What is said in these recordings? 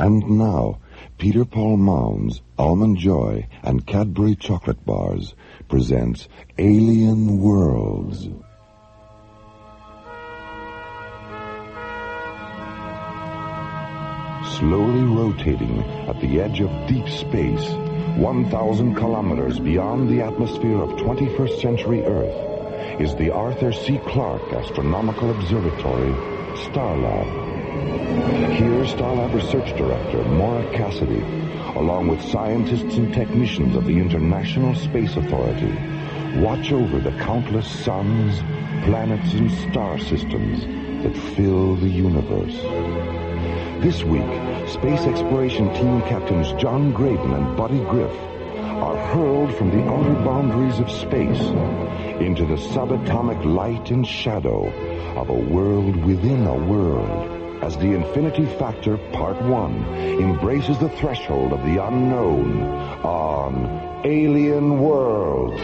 And now, Peter Paul Mounds, Almond Joy, and Cadbury Chocolate Bars presents Alien Worlds. Slowly rotating at the edge of deep space, 1,000 kilometers beyond the atmosphere of 21st century Earth, is the Arthur C. Clarke Astronomical Observatory, Starlab. Here, Starlab Research Director Maura Cassidy, along with scientists and technicians of the International Space Authority, watch over the countless suns, planets, and star systems that fill the universe. This week, Space Exploration Team Captains John Graydon and Buddy Griff are hurled from the outer boundaries of space into the subatomic light and shadow of a world within a world, as the Infinity Factor Part 1 embraces the threshold of the unknown on Alien Worlds.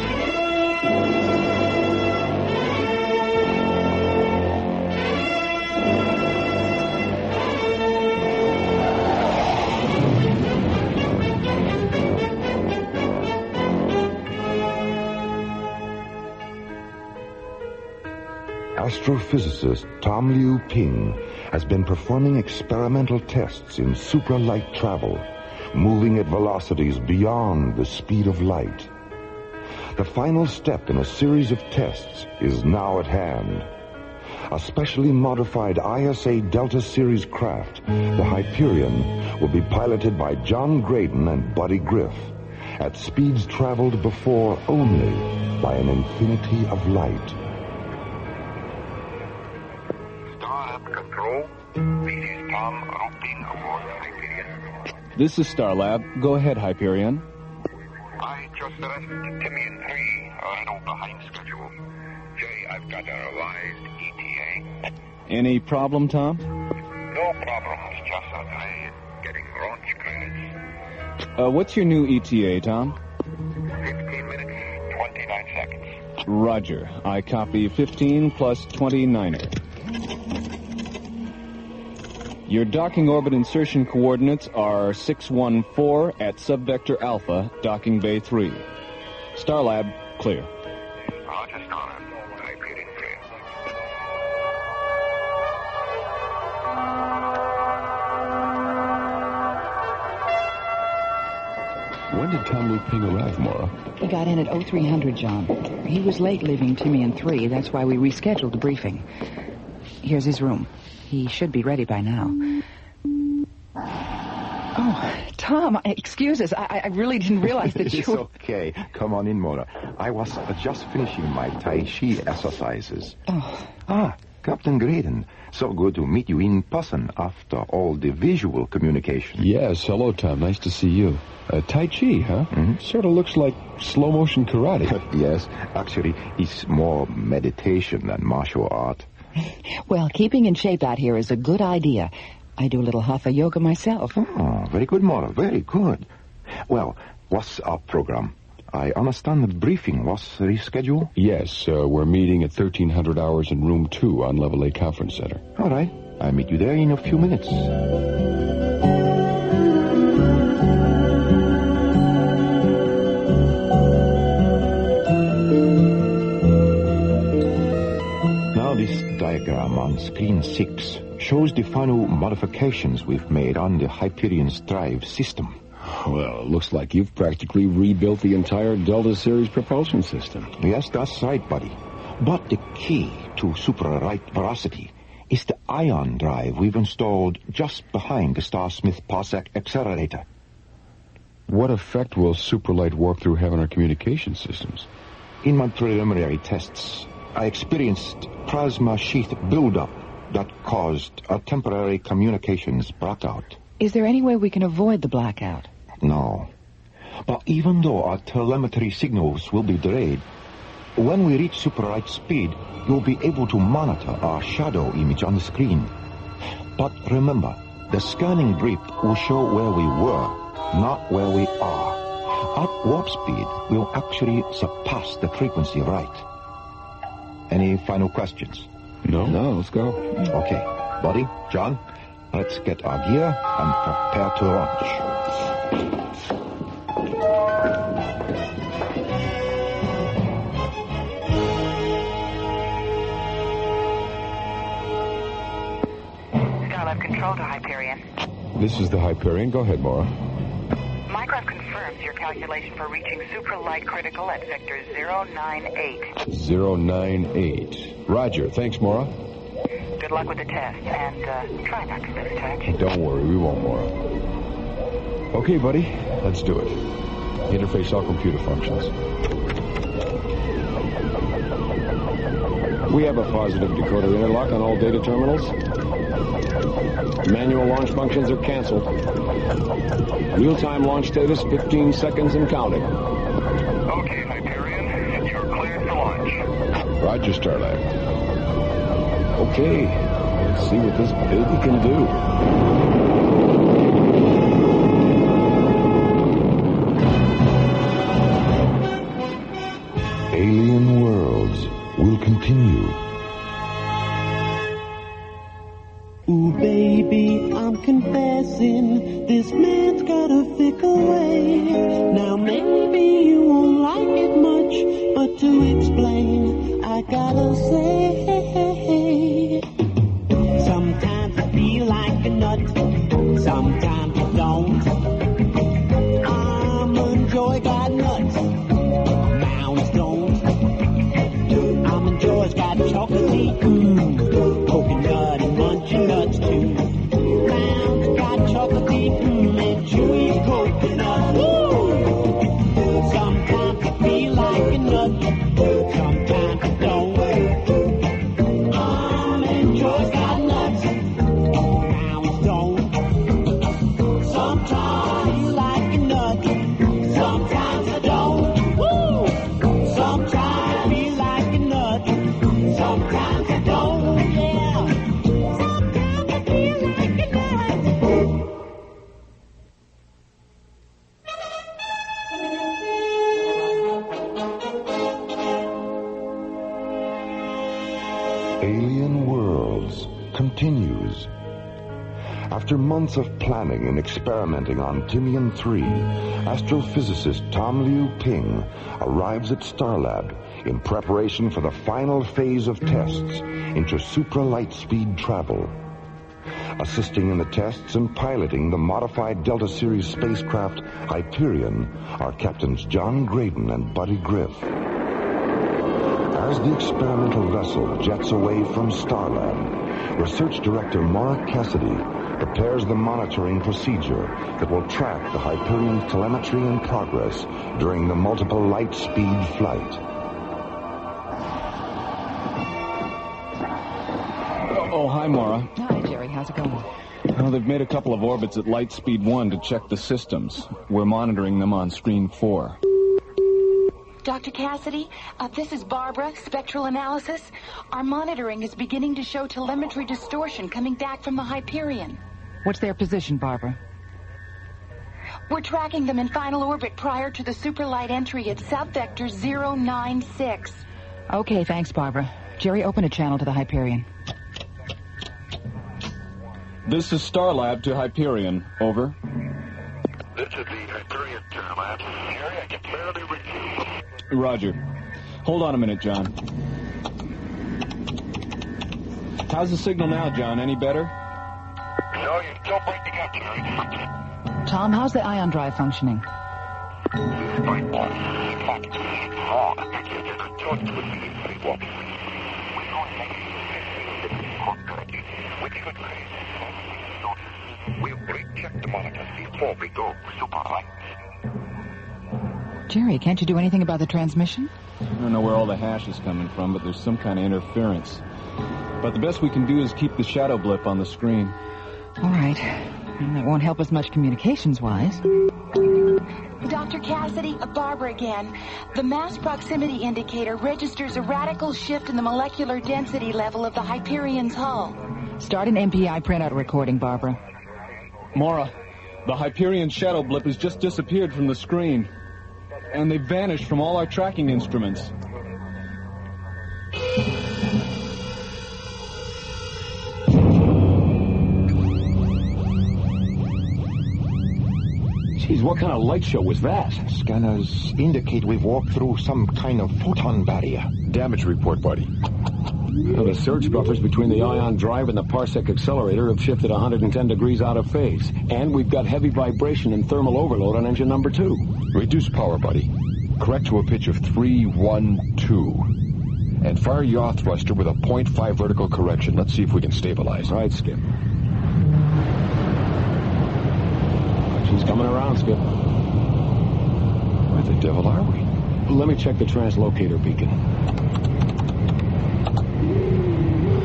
Astrophysicist Tom Liu Ping has been performing experimental tests in supralight travel, moving at velocities beyond the speed of light. The final step in a series of tests is now at hand. A specially modified ISA Delta Series craft, the Hyperion, will be piloted by John Graydon and Buddy Griff at speeds traveled before only by an infinity of light. Control. This is Tom routing aboard Hyperion. This is Starlab. Go ahead, Hyperion. I just rested Timmy and 3 a little behind schedule. Jay, I've got a revised ETA. Any problem, Tom? No problems, just a delay in getting launch credits. What's your new ETA, Tom? 15 minutes, 29 seconds. Roger. I copy 15 plus 29er. Your docking orbit insertion coordinates are 614 at subvector alpha, docking bay 3. Starlab, clear. Roger, Starlab. Hyperion clear. When did Tom Liu Ping arrive, Maura? He got in at 0300, John. He was late leaving Timmy and 3. That's why we rescheduled the briefing. Here's his room. He should be ready by now. Oh, Tom, excuse us. I really didn't realize that you... It's okay. Come on in, Maura. I was just finishing my Tai Chi exercises. Oh. Captain Graydon. So good to meet you in person after all the visual communication. Yes, hello, Tom. Nice to see you. Tai Chi, huh? Mm-hmm. Sort of looks like slow-motion karate. Yes, actually, it's more meditation than martial art. Well, keeping in shape out here is a good idea. I do a little hatha yoga myself. Oh, very good, Maura. Very good. Well, what's our program? I understand the briefing was rescheduled? Yes, we're meeting at 1300 hours in room 2 on Level A Conference Center. All right. I'll meet you there in a few minutes. This diagram on screen 6 shows the final modifications we've made on the Hyperion's drive system. Well, it looks like you've practically rebuilt the entire Delta Series propulsion system. Yes, that's right, buddy. But the key to super-right velocity is the ion drive we've installed just behind the Starsmith Parsec accelerator. What effect will superlight warp-through have on our communication systems? In my preliminary tests, I experienced plasma sheath buildup that caused a temporary communications blackout. Is there any way we can avoid the blackout? No. But even though our telemetry signals will be delayed, when we reach super-light speed, you'll be able to monitor our shadow image on the screen. But remember, the scanning brief will show where we were, not where we are. At warp speed, we'll actually surpass the frequency of light. Any final questions? No, let's go. Okay. Buddy, John, Let's get our gear and prepare to launch. Starlab control to Hyperion. This is the Hyperion. Go ahead, Maura. Microv confirms your calculation for reaching supralight critical at sector 098. 098. Roger. Thanks, Maura. Good luck with the test, and try not to miss touch. Don't worry, we won't, Maura. Okay, buddy, let's do it. Interface all computer functions. We have a positive decoder interlock on all data terminals. Manual launch functions are canceled. Real-time launch status, 15 seconds and counting. Okay, Hyperion, you're cleared for launch. Roger, Starlab. Okay, let's see what this baby can do. Alien Worlds will continue. Ooh, baby, I'm confessing, this man's got a fickle way. Now, maybe you won't like it much, but to explain, I gotta say, sometimes I feel like a nut, sometimes I don't. I'm enjoy got nuts, mounds don't. I'm enjoy's got chocolate, coconut and munchin' nuts too. Mounds got chocolate, and chewy coconut. Woo! Sometimes I feel like a nut, sometimes I don't. Enjoy's got nuts, mounds don't. Sometimes I feel like a nut, sometimes I don't. Woo! Sometimes I feel like a nut, sometimes I don't. Yeah. Sometimes I feel like a nut. Alien Worlds continues. After months of planning and experimenting on Timian 3, astrophysicist Tom Liu Ping arrives at Starlab in preparation for the final phase of tests into supra-light-speed travel. Assisting in the tests and piloting the modified Delta Series spacecraft Hyperion are Captains John Graydon and Buddy Griff. As the experimental vessel jets away from Starlab, Research Director Mark Cassidy prepares the monitoring procedure that will track the Hyperion's telemetry and progress during the multiple light-speed flight. Oh, hi, Maura. Hi, Jerry. How's it going? Well, they've made a couple of orbits at light speed 1 to check the systems. We're monitoring them on screen 4. Dr. Cassidy, this is Barbara, Spectral Analysis. Our monitoring is beginning to show telemetry distortion coming back from the Hyperion. What's their position, Barbara? We're tracking them in final orbit prior to the superlight entry at sub-vector 096. Okay, thanks, Barbara. Jerry, open a channel to the Hyperion. This is Starlab to Hyperion. Over. This is the Hyperion Starlab. Jerry, I can barely reach you. Roger. Hold on a minute, John. How's the signal now, John? Any better? No, you're still breaking up, Jerry. Tom, how's the ion drive functioning? We'll recheck the monitors before we go super light. Jerry, can't you do anything about the transmission? I don't know where all the hash is coming from, but there's some kind of interference. But the best we can do is keep the shadow blip on the screen. All right. That won't help us much communications-wise. Dr. Cassidy, Barbara again. The mass proximity indicator registers a radical shift in the molecular density level of the Hyperion's hull. Start an MPI printout recording, Barbara. Maura, the Hyperion shadow blip has just disappeared from the screen. And they've vanished from all our tracking instruments. Geez, what kind of light show was that? Scanners indicate we've walked through some kind of photon barrier. Damage report, buddy. Well, the surge buffers between the ion drive and the parsec accelerator have shifted 110 degrees out of phase. And we've got heavy vibration and thermal overload on engine number 2. Reduce power, buddy. Correct to a pitch of 312. And fire yaw thruster with a 0.5 vertical correction. Let's see if we can stabilize. Right, Skip. She's coming around, Skip. Where the devil are we? Let me check the translocator beacon.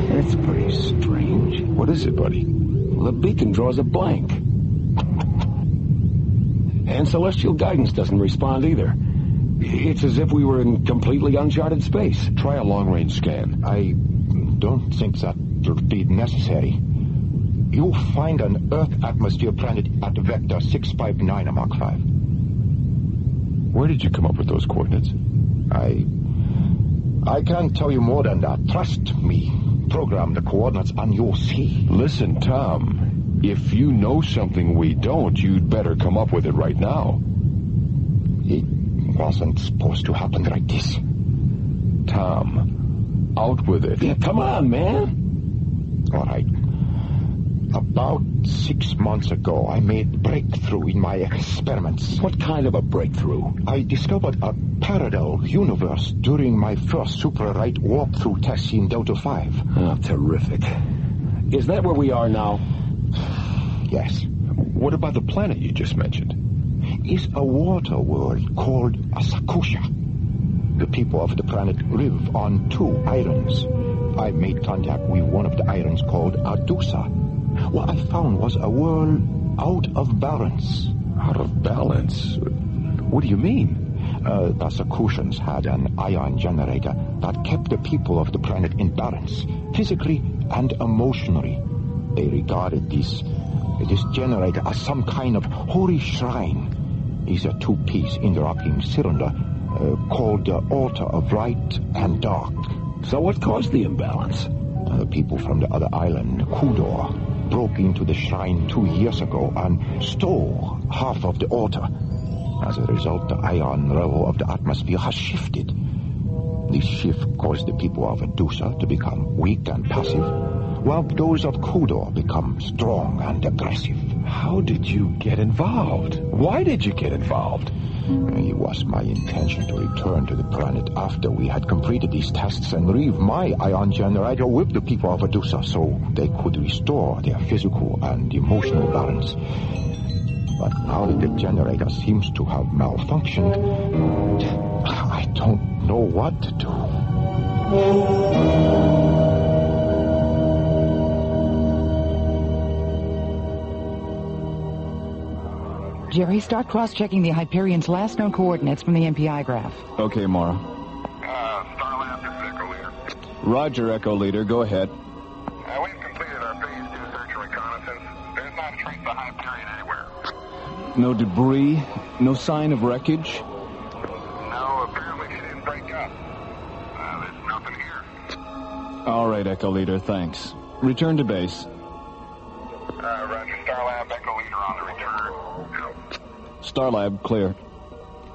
That's pretty strange. What is it, buddy? The beacon draws a blank. And celestial guidance doesn't respond either. It's as if we were in completely uncharted space. Try a long-range scan. I don't think that would be necessary. You'll find an Earth atmosphere planet at vector 659 Mach 5. Where did you come up with those coordinates? I can't tell you more than that. Trust me. Program the coordinates and you'll see. Listen, Tom. If you know something we don't, you'd better come up with it right now. It wasn't supposed to happen like this. Tom, out with it. Yeah, come on, man. All right. About 6 months ago, I made a breakthrough in my experiments. What kind of a breakthrough? I discovered a parallel universe during my first super-right walkthrough test in Delta 5. Oh, terrific. Is that where we are now? Yes. What about the planet you just mentioned? It's a water world called Asakusha. The people of the planet live on 2 islands. I made contact with one of the islands called Adusa. What I found was a world out of balance. Out of balance? What do you mean? The Asakushans had an ion generator that kept the people of the planet in balance, physically and emotionally. They regarded this generator as some kind of holy shrine. It's a 2-piece interlocking cylinder called the altar of light and dark. So what caused the imbalance? The people from the other island, Kudor, broke into the shrine 2 years ago and stole half of the altar. As a result, the ion level of the atmosphere has shifted. This shift caused the people of Adusa to become weak and passive, while those of Kudor become strong and aggressive. How did you get involved? Why did you get involved? It was my intention to return to the planet after we had completed these tests and leave my ion generator with the people of Adusa so they could restore their physical and emotional balance. But now that the generator seems to have malfunctioned, I don't know what to do. Jerry, start cross-checking the Hyperion's last known coordinates from the MPI graph. Okay, Mara. Starlab, this is Echo Leader. Roger, Echo Leader. Go ahead. We've completed our phase 2 search and reconnaissance. There's not a trace of Hyperion anywhere. No debris? No sign of wreckage? No, apparently she didn't break up. There's nothing here. All right, Echo Leader, thanks. Return to base. Roger, Starlab, Echo Leader on the return. Out. Starlab, clear.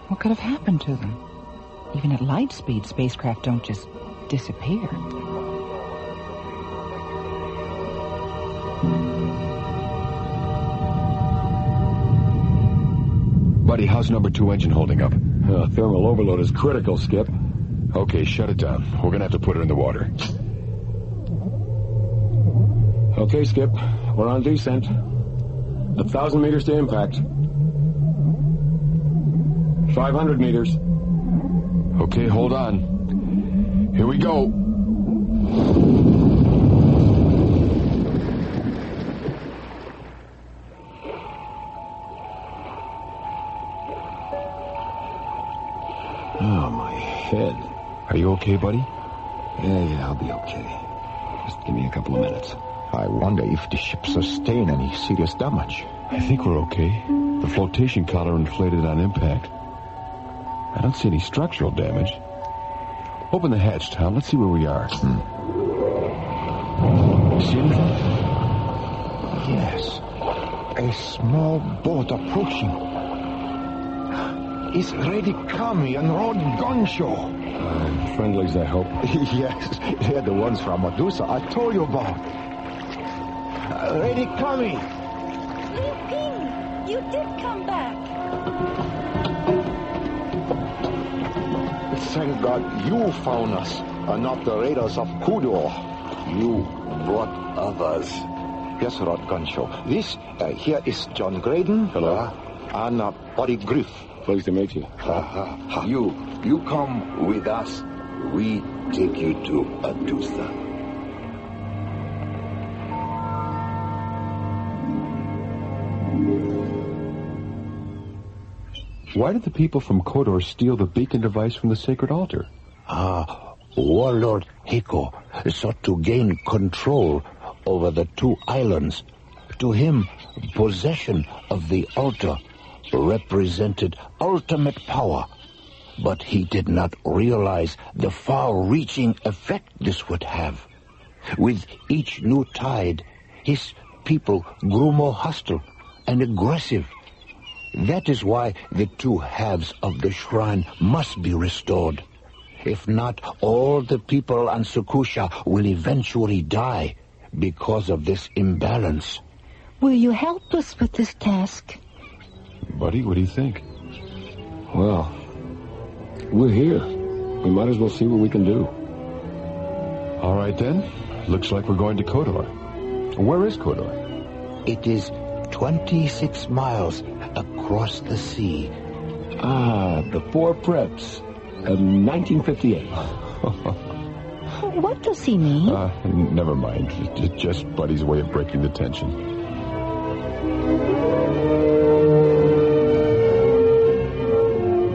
What could have happened to them? Even at light speed, spacecraft don't just disappear. Buddy, how's number 2 engine holding up? Thermal overload is critical, Skip. Okay, shut it down. We're gonna have to put her in the water. Okay, Skip. We're on descent. 1,000 meters to impact. 500 meters. Okay, hold on. Here we go. Oh, my head. Are you okay, buddy? Yeah, I'll be okay. Just give me a couple of minutes. I wonder if the ship sustained any serious damage. I think we're okay. The flotation collar inflated on impact. I don't see any structural damage. Open the hatch, Tom. Let's see where we are. See anything? Yes. A small boat approaching. is Lady Kami and Lord Gonsho. Friendlies, I hope. Yes, they're the ones from Medusa I told you about. Lady Kami! Liu Ping, you did come back. Thank God you found us, and not the raiders of Kudo. You brought others. Yes, Lord Gonsho. This here is John Graydon. Hello. And Buddy Griff. Pleased to meet you. You come with us. We take you to Adusa. Why did the people from Kodor steal the beacon device from the sacred altar? Warlord Heiko sought to gain control over the two islands. To him, possession of the altar represented ultimate power, but he did not realize the far-reaching effect this would have. With each new tide, his people grew more hostile and aggressive. That is why the two halves of the shrine must be restored. If not, all the people on Sukusha will eventually die because of this imbalance. Will you help us with this task? Buddy, what do you think? Well, we're here. We might as well see what we can do. All right, then. Looks like we're going to Kodor. Where is Kodor? It is 26 miles across the sea. The Four Preps. 1958. What does he mean? Never mind. It's just Buddy's way of breaking the tension.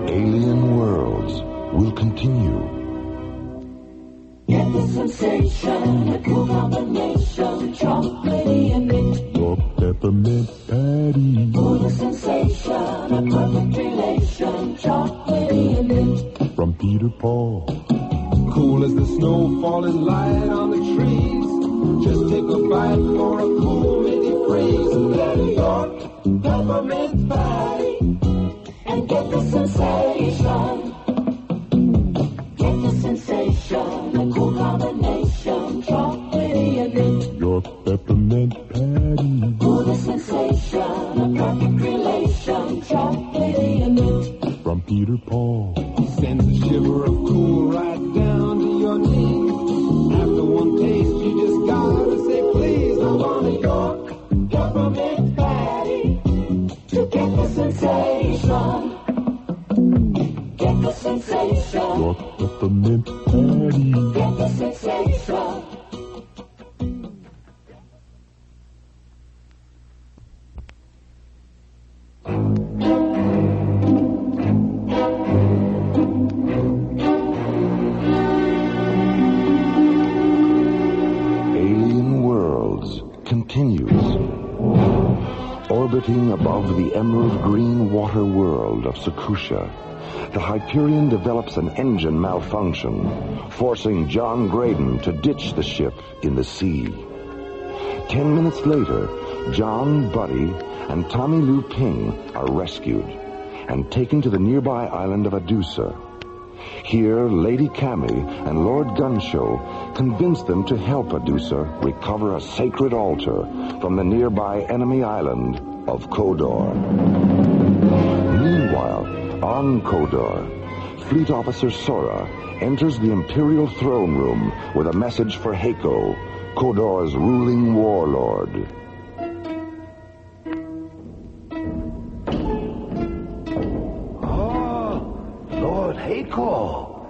Alien Worlds will continue. Get the sensation, a cool combination, chocolatey and mint. Your peppermint patty. For the sensation, a perfect relation, chocolatey and mint. From Peter Paul. Cool as the snow falling light on the trees. Just take a bite for a cool mini freeze. And let it go, peppermint patty. And get the sensation. Get the sensation, a cool combination, chocolatey and mint. Your peppermint patty. For the sensation, a perfect relation, chocolatey and mint. From Peter Paul. Sends a shiver of cool right down to your knees. After one taste, you just gotta say, please, I want your peppermint patty. To get the sensation. Get the sensation. Your peppermint patty. Get the sensation. Orbiting above the emerald green water world of Sukusha, the Hyperion develops an engine malfunction, forcing John Graydon to ditch the ship in the sea. 10 minutes later, John, Buddy, and Tommy Liu Ping are rescued and taken to the nearby island of Adusa. Here, Lady Kami and Lord Gonsho convince them to help Adusa recover a sacred altar from the nearby enemy island of Kodor. Meanwhile, on Kodor, Fleet Officer Sora enters the Imperial throne room with a message for Heiko, Kodor's ruling warlord. Lord Heiko,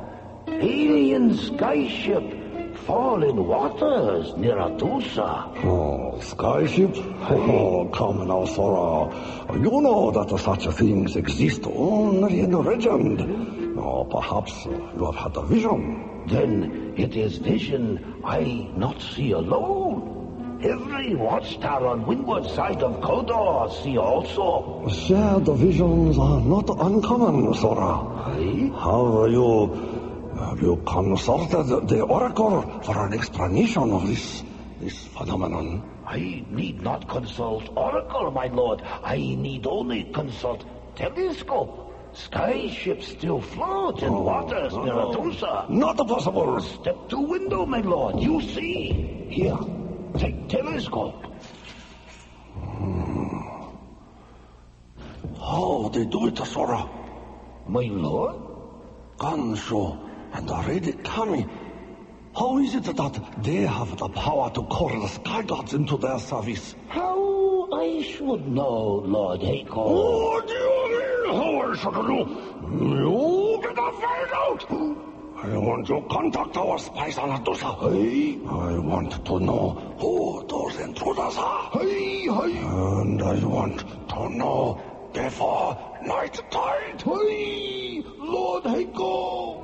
alien skyship, fallen waters near Adusa. Oh, skyship? Oh, come now, Sora. You know that such things exist only in legend. Oh, perhaps you have had a vision. Then it is vision I not see alone. Every watchtower on windward side of Kodor see also. Shared visions are not uncommon, Sora. Aye? Have you consulted the Oracle for an explanation of this phenomenon? I need not consult Oracle, my lord. I need only consult telescope. Sky ships still float in waters near Adusa. Not possible. Step to window, my lord. You see. Here, take telescope. How they do it, Sora? My lord? Gansho and the Lady Kami. How is it that they have the power to call the sky gods into their service? How I should know, Lord Heiko. What do you mean, how I should know? You better find out. I want to contact our spies on Adusa. I want to know who those intruders are. And I want to know before night tide. Lord Heiko.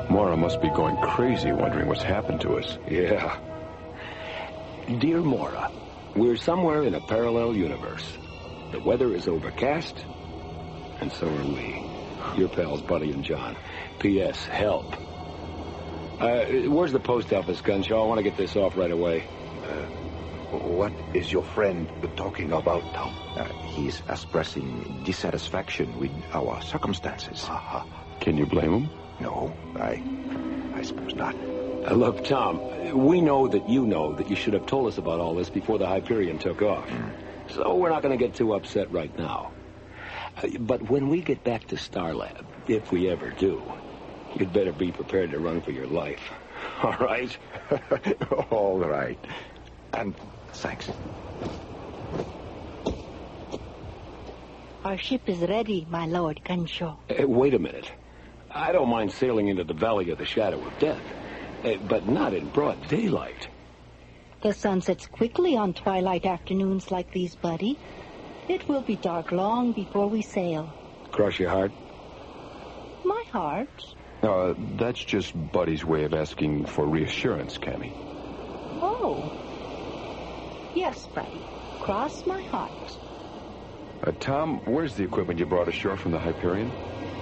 Mora must be going crazy wondering what's happened to us. Yeah. Dear Mora, we're somewhere in a parallel universe. The weather is overcast, and so are we. Your pals, Buddy and John. P.S. Help. Where's the post office, Gunshaw? I want to get this off right away. What is your friend talking about, Tom? He's expressing dissatisfaction with our circumstances. Can you blame him? No, I suppose not. Look, Tom, we know that you should have told us about all this before the Hyperion took off. So we're not going to get too upset right now. But when we get back to Starlab, if we ever do, you'd better be prepared to run for your life. All right? All right. And thanks. Our ship is ready, my lord Gansho. Wait a minute. I don't mind sailing into the Valley of the Shadow of Death, but not in broad daylight. The sun sets quickly on twilight afternoons like these, Buddy. It will be dark long before we sail. Cross your heart? My heart? That's just Buddy's way of asking for reassurance, Cammy. Oh. Yes, Buddy. Cross my heart. Tom, where's the equipment you brought ashore from the Hyperion?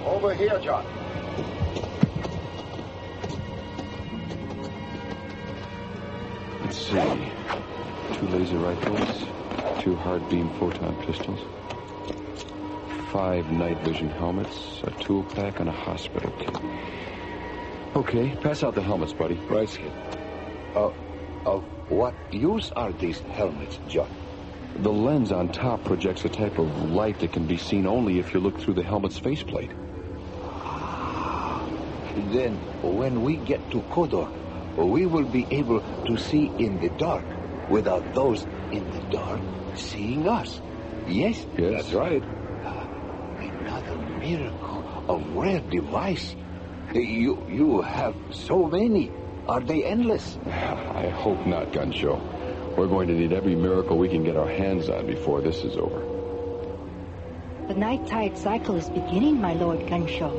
Over here, John. Let's see. 2 laser rifles, 2 hard beam photon pistols, 5 night vision helmets, a tool pack, and a hospital kit. Okay, pass out the helmets, buddy. Right, Skip. Of what use are these helmets, John? The lens on top projects a type of light that can be seen only if you look through the helmet's faceplate. Then, when we get to Kodor, we will be able to see in the dark without those in the dark seeing us. Yes? Yes. That's right. Another miracle, a rare device. You have so many. Are they endless? I hope not, Gunshow. We're going to need every miracle we can get our hands on before this is over. The night tide cycle is beginning, my lord Gansho.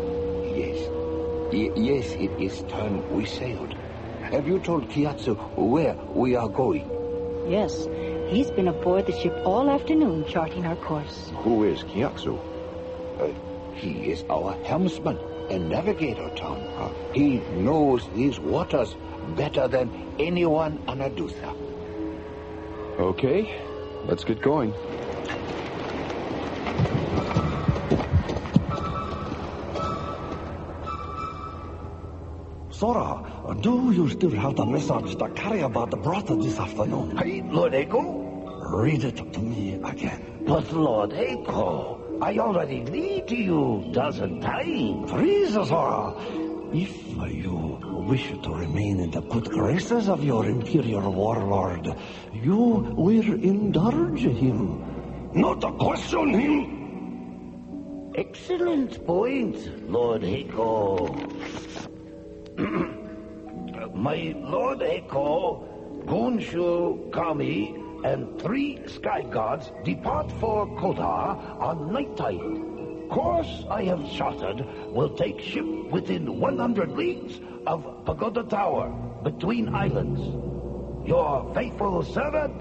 Yes, it is time we sailed. Have you told Kiyatsu where we are going? Yes, he's been aboard the ship all afternoon charting our course. Who is Kiyatsu? He is our helmsman and navigator, Tom. He knows these waters better than anyone on Adusa. Okay, let's get going. Sora, do you still have the message the carrier brought this afternoon? Hey, Lord Echo? Read it to me again. But Lord Echo, I already read to you dozen times. Please, Sora, if you wish to remain in the good graces of your imperial warlord, you will indulge him, not question him. Excellent point, Lord Echo. My Lord Echo, Gonshu, Kami, and 3 sky gods depart for Kodar on night tide. Course I have charted will take ship within 100 leagues of Pagoda Tower, between islands. Your faithful servant,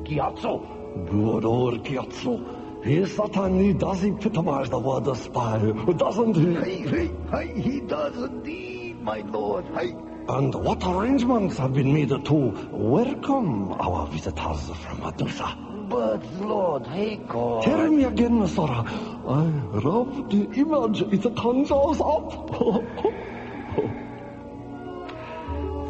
Kiyatsu. Good old Kiyatsu. He certainly does epitomize the word spy, doesn't he? Hey, he does indeed, my lord. And what arrangements have been made to welcome our visitors from Medusa? But, Lord Heiko... Tell me again, Sora. I love the image it conjures up.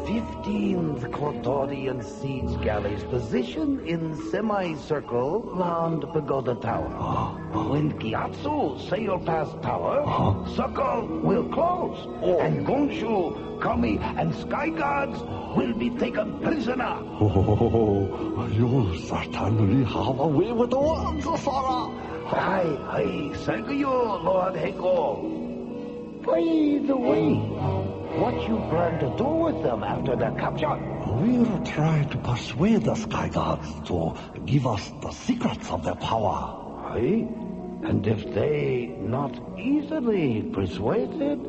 15th Cortorian siege galleys positioned in semicircle round Pagoda Tower. When Gyatso sail past tower, circle will close, and Gonshu, Kami, and Sky Guards will be taken prisoner. Oh, you certainly have a way with the words, Sora. Aye, thank you, Lord Heiko. By the way, what you plan to do with them after they're captured? We'll try to persuade the Sky Guards to give us the secrets of their power. Aye? And if they not easily persuaded?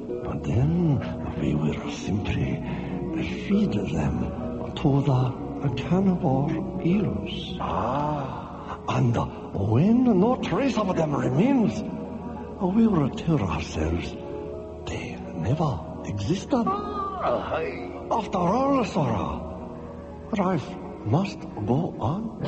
Then we will simply feed them to the cannibal eels. And when no trace of them remains, we will tell ourselves they never existed. After all, Sora, life must go on.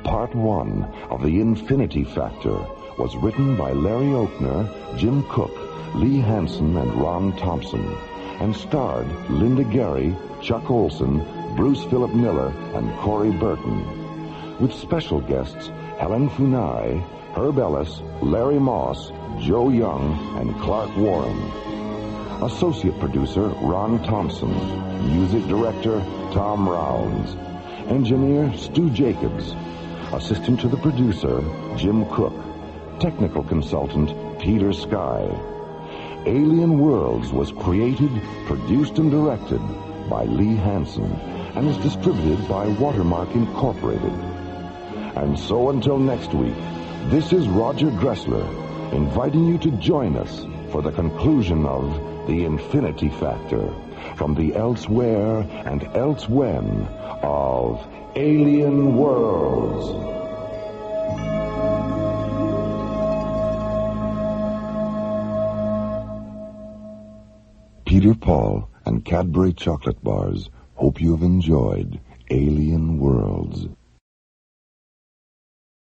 Part 1 of The Infinity Factor was written by Larry Oakner, Jim Cook, Lee Hansen, and Ron Thompson, and starred Linda Gary, Chuck Olson, Bruce Philip Miller, and Corey Burton, with special guests Helen Funai, Herb Ellis, Larry Moss, Joe Young, and Clark Warren. Associate producer Ron Thompson, music director Tom Rounds, engineer Stu Jacobs, assistant to the producer Jim Cook, technical consultant Peter Sky. Alien Worlds was created, produced, and directed by Lee Hansen and is distributed by Watermark Incorporated. And so until next week, this is Roger Dressler inviting you to join us for the conclusion of The Infinity Factor from the elsewhere and elsewhen of Alien Worlds. Peter Paul and Cadbury Chocolate Bars hope you have enjoyed Alien Worlds.